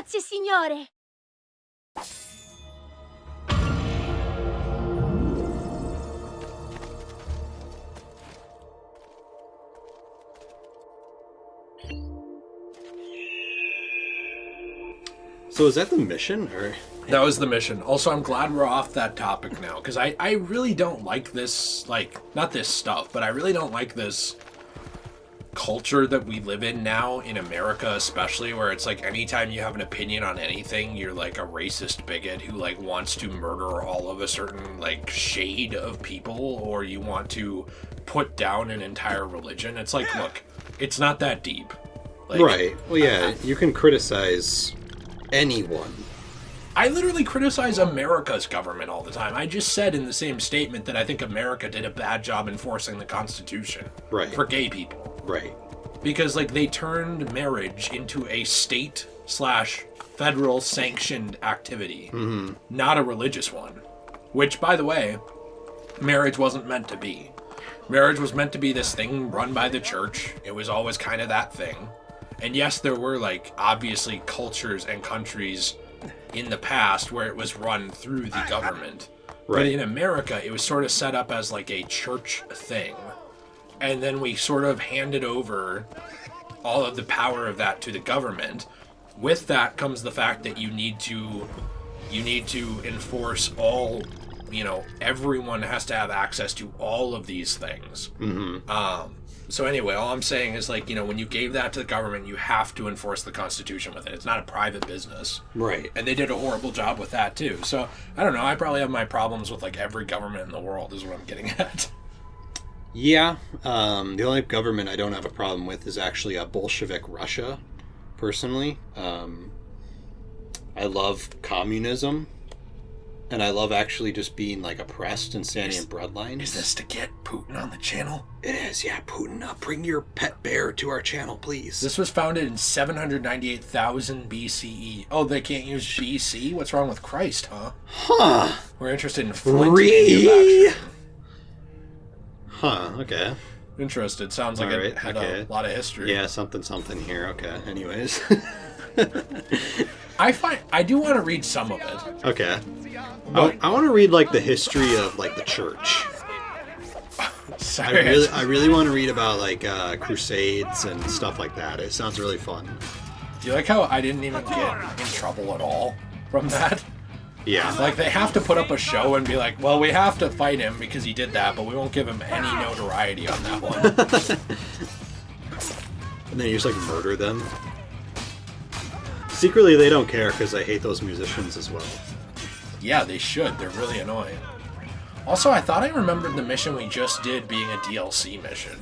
Grazie, signore. So is that the mission, or? That was the mission. Also, I'm glad we're off that topic now, because I really don't like this, like, not this stuff, but I really don't like this culture that we live in now, in America especially, where it's like anytime you have an opinion on anything, you're like a racist bigot who, like, wants to murder all of a certain, like, shade of people, or you want to put down an entire religion. It's like, look, it's not that deep. Like, right. Well, yeah, you can criticize anyone. I literally criticize America's government all the time. I just said in the same statement that I think America did a bad job enforcing the Constitution. Right. For gay people. Right. Because, like, they turned marriage into a state/federal sanctioned activity, not a religious one. Which, by the way, marriage wasn't meant to be. Marriage was meant to be this thing run by the church. It was always kind of that thing. And yes, there were, like, obviously cultures and countries in the past where it was run through the government. Right. But in America, it was sort of set up as, like, a church thing. And then we sort of handed over all of the power of that to the government. With that comes the fact that you need to enforce all, you know, everyone has to have access to all of these things. So anyway, all I'm saying is, like, you know, when you gave that to the government, you have to enforce the Constitution with it. It's not a private business. Right. And they did a horrible job with that, too. So, I don't know. I probably have my problems with, like, every government in the world is what I'm getting at. Yeah. The only government I don't have a problem with is actually a Bolshevik Russia, personally. I love communism. And I love actually just being, like, oppressed and standing in breadlines. Is this to get Putin on the channel? It is, yeah. Putin, bring your pet bear to our channel, please. This was founded in 798,000 BCE. Oh, they can't use BC? What's wrong with Christ, huh? Huh. We're interested in Flint. Huh, okay. Interested. Sounds like it had a lot of history. Yeah, something here. Okay, anyways. I do want to read some of it. Okay. I want to read, like, the history of, like, the church. Sorry. I really want to read about, like, crusades and stuff like that. It sounds really fun. Do you like how I didn't even get in trouble at all from that? Yeah. Like, they have to put up a show and be like, well, we have to fight him because he did that, but we won't give him any notoriety on that one. And then you just, like, murder them. Secretly, they don't care because they hate those musicians as well. Yeah, they should. They're really annoying. Also, I thought I remembered the mission we just did being a DLC mission.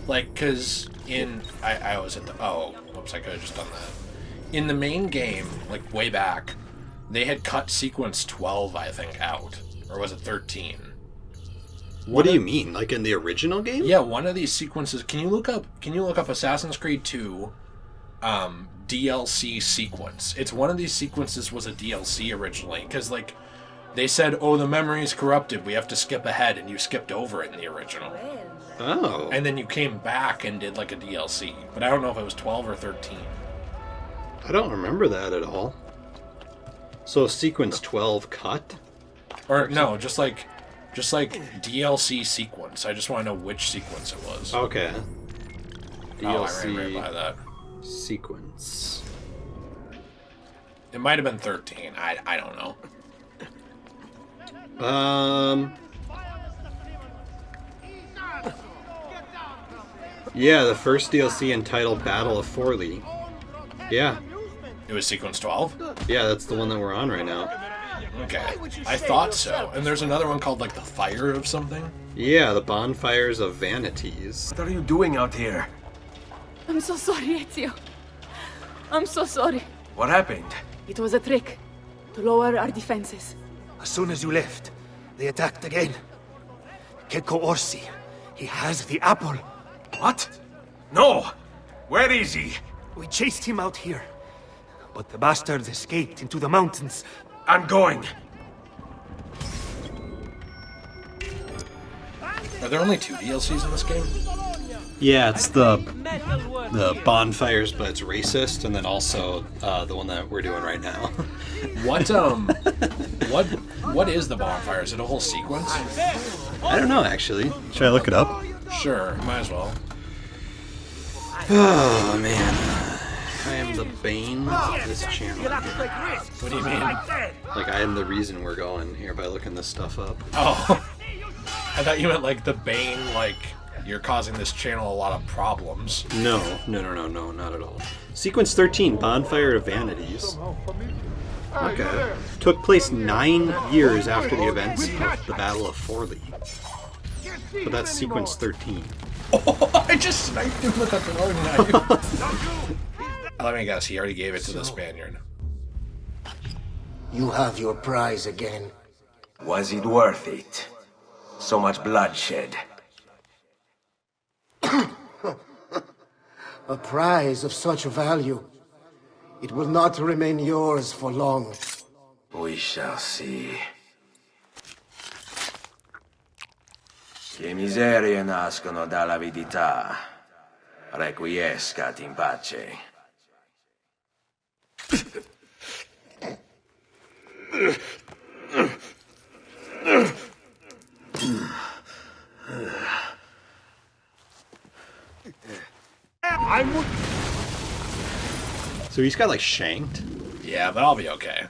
Like, because I was at the... Oh, whoops, I could have just done that. In the main game, like, way back, they had cut sequence 12, I think, out. Or was it 13? What do you mean? Like, in the original game? Yeah, one of these sequences... Can you look up Assassin's Creed 2... DLC sequence. It's one of these sequences was a DLC originally, because, like, they said, oh, the memory is corrupted, we have to skip ahead, and you skipped over it in the original. Oh. And then you came back and did, like, a DLC. But I don't know if it was 12 or 13. I don't remember that at all. So sequence 12 cut? Or, no, just like DLC sequence. I just want to know which sequence it was. Okay. DLC. Oh, I ran right by that. Sequence. It might have been 13. I don't know. Yeah, the first DLC entitled Battle of Forlì. Yeah. It was sequence 12? Yeah, that's the one that we're on right now. Okay. I thought so. And there's another one called, like, the Fire of something? Yeah, the Bonfires of Vanities. What are you doing out here? I'm so sorry, Ezio. I'm so sorry. What happened? It was a trick to lower our defenses. As soon as you left, they attacked again. Keiko Orsi, he has the apple. What? No! Where is he? We chased him out here, but the bastards escaped into the mountains. I'm going. Are there only 2 DLCs in this game? Yeah, it's the bonfires, but it's racist, and then also the one that we're doing right now. What is the bonfire? Is it a whole sequence? I don't know, actually. Should I look it up? Sure, might as well. Oh, man. I am the bane of this channel. What do you mean? Like, I am the reason we're going here by looking this stuff up. Oh, I thought you meant like the bane, like you're causing this channel a lot of problems. No, not at all. Sequence 13, Bonfire of Vanities. Okay. Took place 9 years after the events of the Battle of Forli. But that's sequence 13. Oh, I just sniped him with a throwing knife. Let me guess, he already gave it to the Spaniard. You have your prize again. Was it worth it? So much bloodshed. A prize of such value. It will not remain yours for long. We shall see. Che miserie nascono dall'avidità. Requiescat in pace. So he's got, like, shanked? Yeah, but I'll be okay.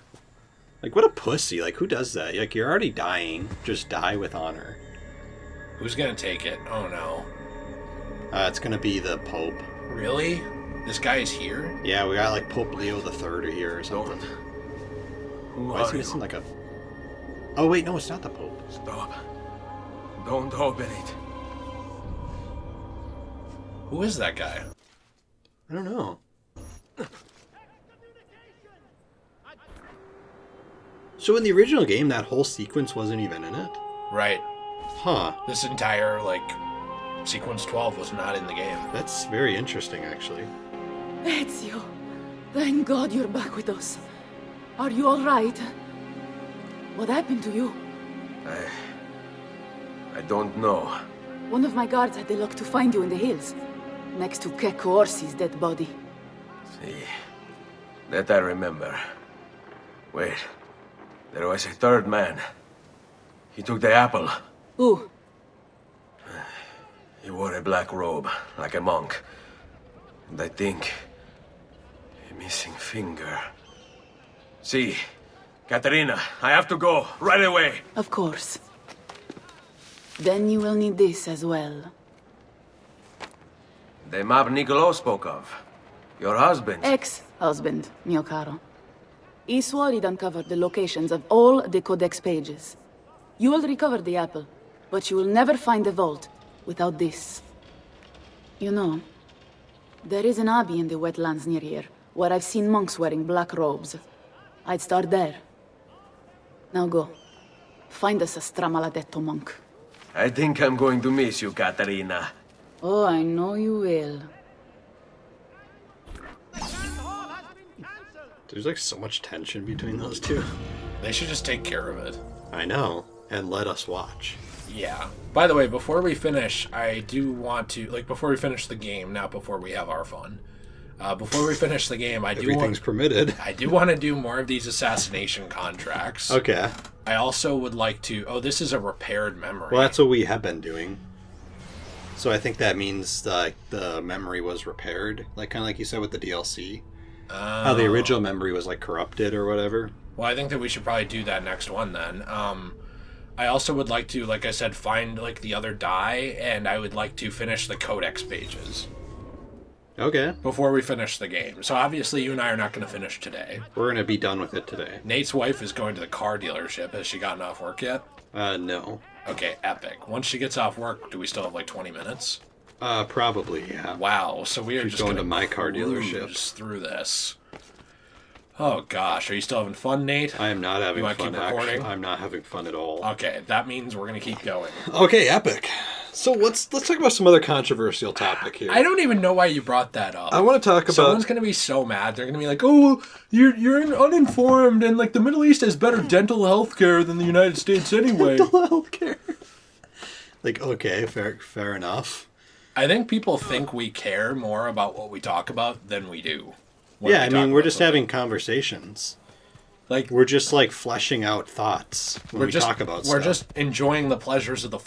Like, what a pussy. Like, who does that? Like, you're already dying. Just die with honor. Who's gonna take it? Oh no. It's gonna be the Pope. Really? This guy is here? Yeah, we got, like, Pope Leo III here or something. Why is he missing, like, a... Oh, wait, no, it's not the Pope. Stop. Don't open it. Who is that guy? I don't know. So in the original game, that whole sequence wasn't even in it? Right. Huh. This entire, like, sequence 12 was not in the game. That's very interesting, actually. Ezio, thank God you're back with us. Are you all right? What happened to you? I don't know. One of my guards had the luck to find you in the hills, next to Keko Orsi's dead body. See, that I remember. Wait, there was a third man. He took the apple. Ooh, He wore a black robe, like a monk. And I think... a missing finger. See, Katerina, I have to go, right away. of course. Then you will need this as well. The map Niccolo spoke of. Your husband. Ex-husband, mio caro. He swore he'd uncovered the locations of all the Codex pages. You will recover the apple, but you will never find the vault without this. You know, there is an abbey in the wetlands near here, where I've seen monks wearing black robes. I'd start there. Now go. Find us a stramaladetto monk. I think I'm going to miss you, Katerina. Oh, I know you will. There's, like, so much tension between those two. They should just take care of it. I know. And let us watch. Yeah. By the way, before we finish, I do want to, like, before we finish the game, not before we have our fun. Before we finish the game, Everything's permitted. I do want to do more of these assassination contracts. Okay. I also would like to... Oh, this is a repaired memory. Well, that's what we have been doing. So I think that means the memory was repaired. Like, kind of like you said with the DLC. How the original memory was, like, corrupted or whatever. Well, I think that we should probably do that next one then. I also would like to, like I said, find, like, the other die, and I would like to finish the Codex pages. Okay. Before we finish the game. So obviously you and I are not going to finish today. We're going to be done with it today. Nate's wife is going to the car dealership. Has she gotten off work yet? No. Okay, epic. Once she gets off work, do we still have like 20 minutes? Probably, yeah. Wow, so we are She's just going gonna to my car dealership. cruise through this. Oh gosh, are you still having fun, Nate? I am not having You wanna fun, keep recording? actually. I'm not having fun at all. Okay, that means we're gonna keep going. Okay, epic. So let's talk about some other controversial topic here. I don't even know why you brought that up. I want to talk about... Someone's gonna be so mad. They're gonna be like, "Oh, you're uninformed, and like the Middle East has better dental health care than the United States anyway." Dental health care. Like, okay, fair enough. I think people think we care more about what we talk about than we do. Yeah, I mean, we're just having conversations. Like we're just like fleshing out thoughts when we talk about stuff. We're just enjoying the pleasures of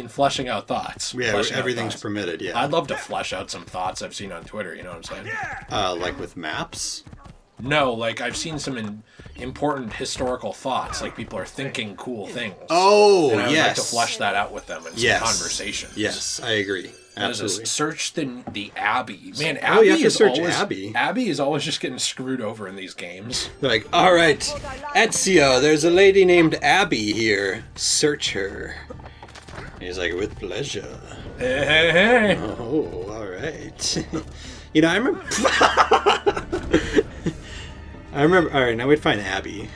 fleshing out thoughts. Yeah, everything's permitted, yeah. I'd love to flesh out some thoughts I've seen on Twitter, you know what I'm saying? Like with maps? No, like I've seen some important historical thoughts, like people are thinking cool things. Oh, and I would yes. like to flesh that out with them in some conversations. Yes, I agree. Absolutely. Search the Abbey. Man, you have to search Abbey. Abbey is always just getting screwed over in these games. They're like, all right, Ezio, there's a lady named Abby here. Search her. He's like, with pleasure. Hey. Oh, all right. You know, I remember... All right, now we'd find Abby.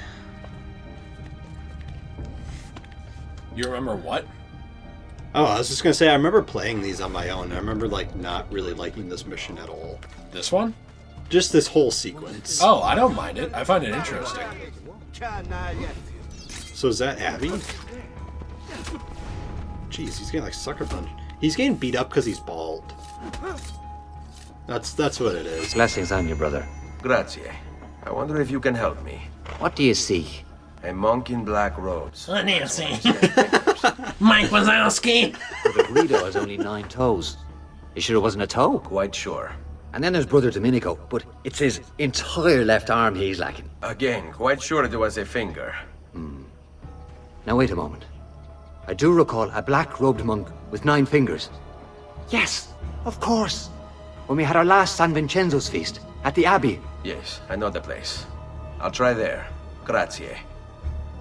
You remember what? Oh, I was just going to say, I remember playing these on my own. I remember, like, not really liking this mission at all. This one? Just this whole sequence. Oh, I don't mind it. I find it interesting. So is that Abby? Jeez, he's getting, like, sucker punched. He's getting beat up because he's bald. That's what it is. Blessings on you, brother. Grazie. I wonder if you can help me. What do you see? A monk in black robes. What do you see? Mike Wazowski. Brother Guido has only 9 toes. You sure it wasn't a toe? Quite sure. And then there's Brother Domenico, but it's his entire left arm he's lacking. Again, quite sure it was a finger. Now wait a moment. I do recall a black-robed monk with 9 fingers. Yes, of course. When we had our last San Vincenzo's feast at the Abbey. Yes, I know the place. I'll try there. Grazie.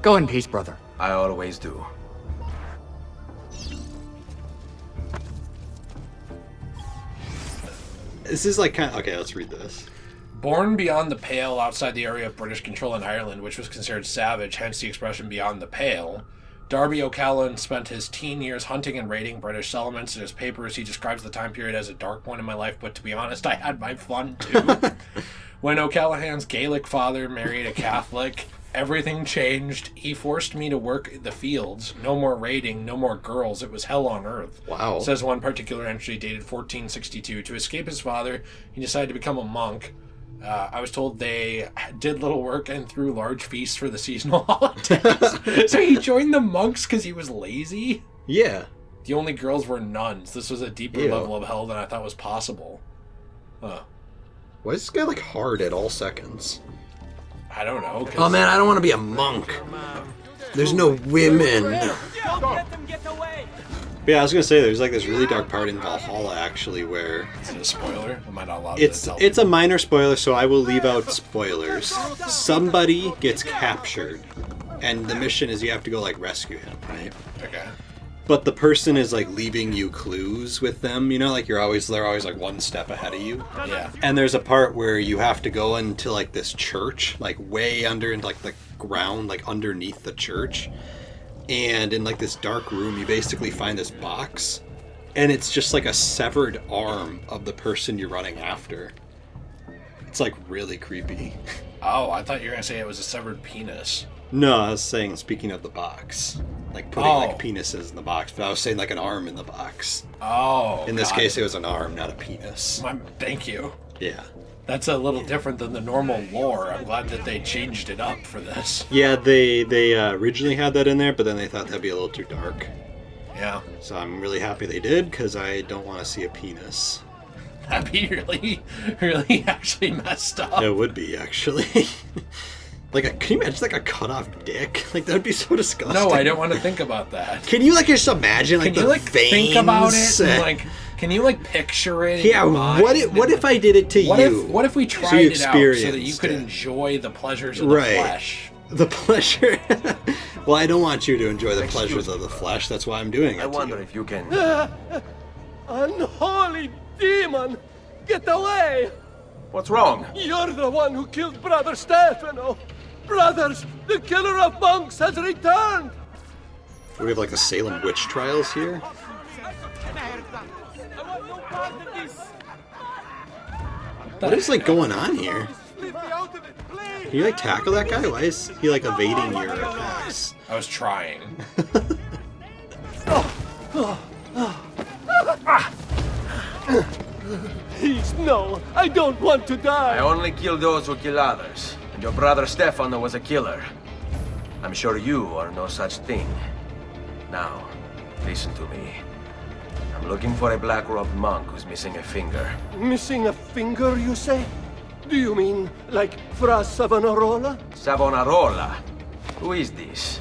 Go in peace, brother. I always do. This is like kind of... Okay, let's read this. Born beyond the Pale outside the area of British control in Ireland, which was considered savage, hence the expression beyond the Pale, Darby O'Callaghan spent his teen years hunting and raiding British settlements. In his papers, he describes the time period as a dark one in my life, but to be honest, I had my fun too. When O'Callaghan's Gaelic father married a Catholic, everything changed. He forced me to work the fields. No more raiding, no more girls. It was hell on earth. Wow. Says one particular entry dated 1462. To escape his father, he decided to become a monk. I was told they did little work and threw large feasts for the seasonal holidays. So he joined the monks because he was lazy? Yeah. The only girls were nuns. This was a deeper level of hell than I thought was possible. Huh. Why is this guy, like, hard at all seconds? I don't know. Oh, man, I don't want to be a monk. There's no women. Don't let them get away! Yeah, I was gonna say there's like this really dark part in Valhalla actually where Is it a spoiler? Am I not allowed it's to tell a minor spoiler, so I will leave out spoilers. Somebody gets captured, and the mission is you have to go like rescue him, right? Okay. But the person is like leaving you clues with them, you know, like they're always like one step ahead of you. Yeah. And there's a part where you have to go into like this church, like way under in like the ground, like underneath the church. And in like this dark room, you basically find this box, and it's just like a severed arm of the person you're running after. It's like really creepy. Oh, I thought you were gonna say it was a severed penis. No, I was saying, speaking of the box, like putting like penises in the box, but I was saying like an arm in the box. Oh. In this case, it was an arm, not a penis. Thank you. Yeah. That's a little different than the normal lore. I'm glad that they changed it up for this. Yeah, they originally had that in there, but then they thought that'd be a little too dark. Yeah. So I'm really happy they did, because I don't want to see a penis. That'd be really, really actually messed up. It would be, actually. Like, can you imagine like a cut off dick? Like, that'd be so disgusting. No, I don't want to think about that. Can you like just imagine like can the you like veins? think about it? And, like, can you like picture it? Yeah. What if I did it to you? What if we tried it out so that you could enjoy the pleasures of the flesh? The pleasure. Well, I don't want you to enjoy the pleasures of the flesh. That's why I'm doing it. I wonder if you can. Unholy demon! Get away! What's wrong? You're the one who killed Brother Stefano! Brothers, the killer of monks has returned! We have like the Salem witch trials here. What is like going on here? Can you like tackle that guy? Why is he like evading your attacks? I was Please, no. I don't want to die. I only kill those who kill others. And your brother Stefano was a killer. I'm sure you are no such thing. Now, listen to me. I'm looking for a black-robed monk who's missing a finger. Missing a finger, you say? Do you mean like Fra Savonarola? Savonarola? Who is this?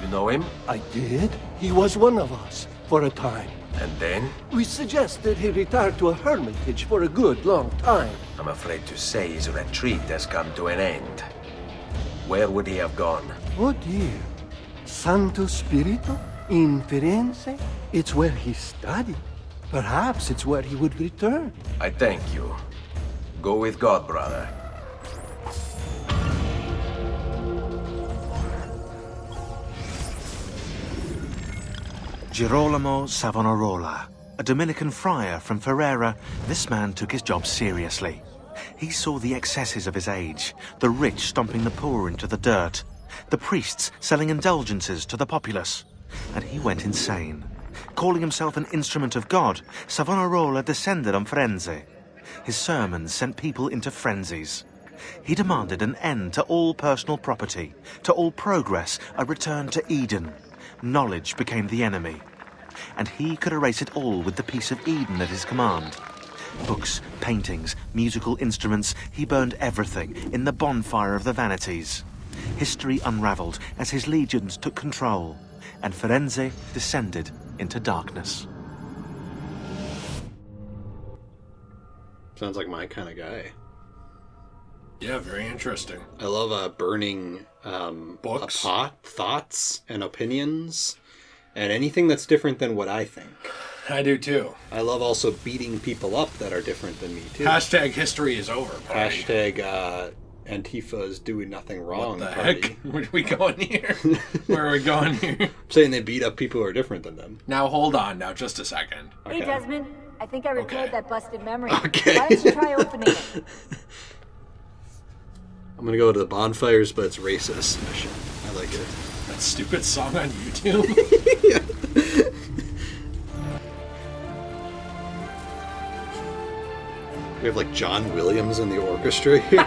You know him? I did. He was one of us for a time. And then? We suggested he retire to a hermitage for a good long time. I'm afraid to say his retreat has come to an end. Where would he have gone? Oh dear. Santo Spirito? In Firenze? It's where he studied. Perhaps it's where he would return. I thank you. Go with God, brother. Girolamo Savonarola, a Dominican friar from Ferrara, this man took his job seriously. He saw the excesses of his age, the rich stomping the poor into the dirt, the priests selling indulgences to the populace, and he went insane. Calling himself an instrument of God, Savonarola descended on Firenze. His sermons sent people into frenzies. He demanded an end to all personal property, to all progress, a return to Eden. Knowledge became the enemy, and he could erase it all with the piece of Eden at his command. Books, paintings, musical instruments, he burned everything in the bonfire of the vanities. History unraveled as his legions took control, and Firenze descended into darkness. Sounds like my kind of guy. Yeah, very interesting. I love burning Books, thoughts, and opinions, and anything that's different than what I think. I do too. I love also beating people up that are different than me too. Hashtag history is over. Party. Hashtag Antifa is doing nothing wrong. What the party. heck? Where are we going here? Where are we going here? I'm saying they beat up people who are different than them. Now hold on. Now just a second. Hey Desmond, I think I repaired that busted memory. Okay. Why don't you try opening it? I'm gonna go to the bonfires, but it's racist mission. I like it. That stupid song on YouTube. Yeah. We have like John Williams in the orchestra here.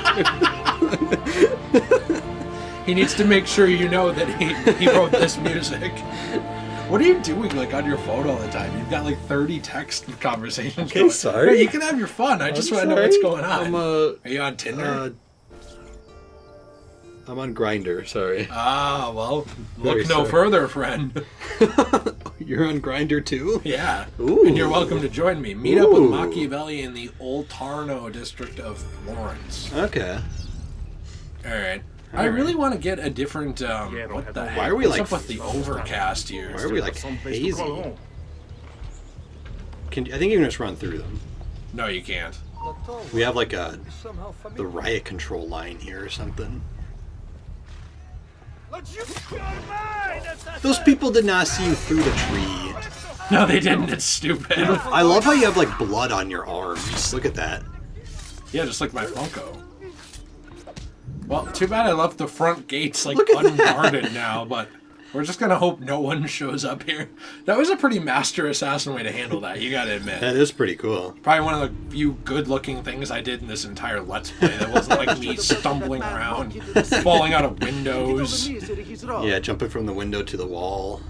He needs to make sure you know that he wrote this music. What are you doing like on your phone all the time? You've got like 30 text conversations. Okay, going. sorry. Hey, you can have your fun. I just want to know what's going on. Are you on Tinder? I'm on Grindr, sorry. Ah, well, Very look no sorry. further, friend. You're on Grindr too? Yeah. Ooh. And you're welcome to join me. Meet up with Machiavelli in the Oltarno district of Florence. Okay. All right. I really want to get a different. What the heck? Why are we What's like up with the overcast here? Why are we like hazy? I think you can just run through them. No, you can't. We have like the riot control line here or something. Those people did not see you through the tree. No, they didn't. It's stupid. I love how you have like blood on your arms. Look at that. Yeah, just like my Funko. Well, too bad I left the front gates like Look at unguarded now, but we're just gonna hope no one shows up here. That was a pretty master assassin way to handle that, you gotta admit. That is pretty cool. Probably one of the few good-looking things I did in this entire Let's Play. That wasn't like me stumbling around, falling out of windows. Yeah, jumping from the window to the wall.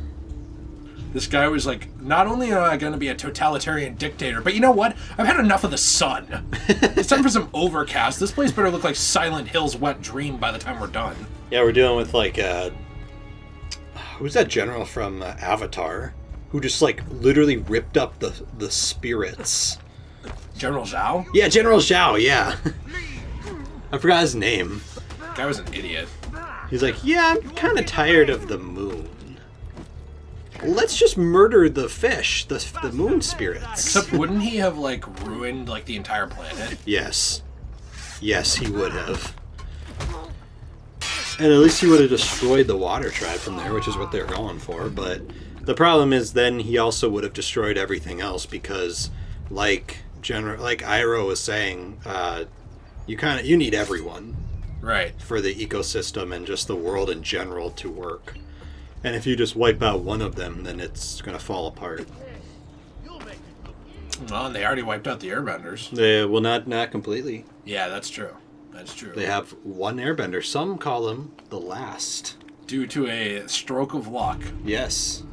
This guy was like, not only am I going to be a totalitarian dictator, but you know what? I've had enough of the sun. It's time for some overcast. This place better look like Silent Hill's wet dream by the time we're done. Yeah, we're dealing with like who's that general from Avatar who just like literally ripped up the spirits? General Zhao? Yeah, General Zhao, yeah. I forgot his name. Guy was an idiot. He's like, yeah, I'm kind of tired of the moon. Let's just murder the fish, the moon spirits. Except wouldn't he have like ruined like the entire planet? Yes. Yes, he would have. And at least he would have destroyed the water tribe from there, which is what they're going for. But the problem is then he also would have destroyed everything else because, like Iroh was saying, you need everyone, right, for the ecosystem and just the world in general to work. And if you just wipe out one of them, then it's going to fall apart. Well, and they already wiped out the airbenders. They will not completely. Yeah, that's true. That's true. They have one airbender. Some call him the last. Due to a stroke of luck. Yes.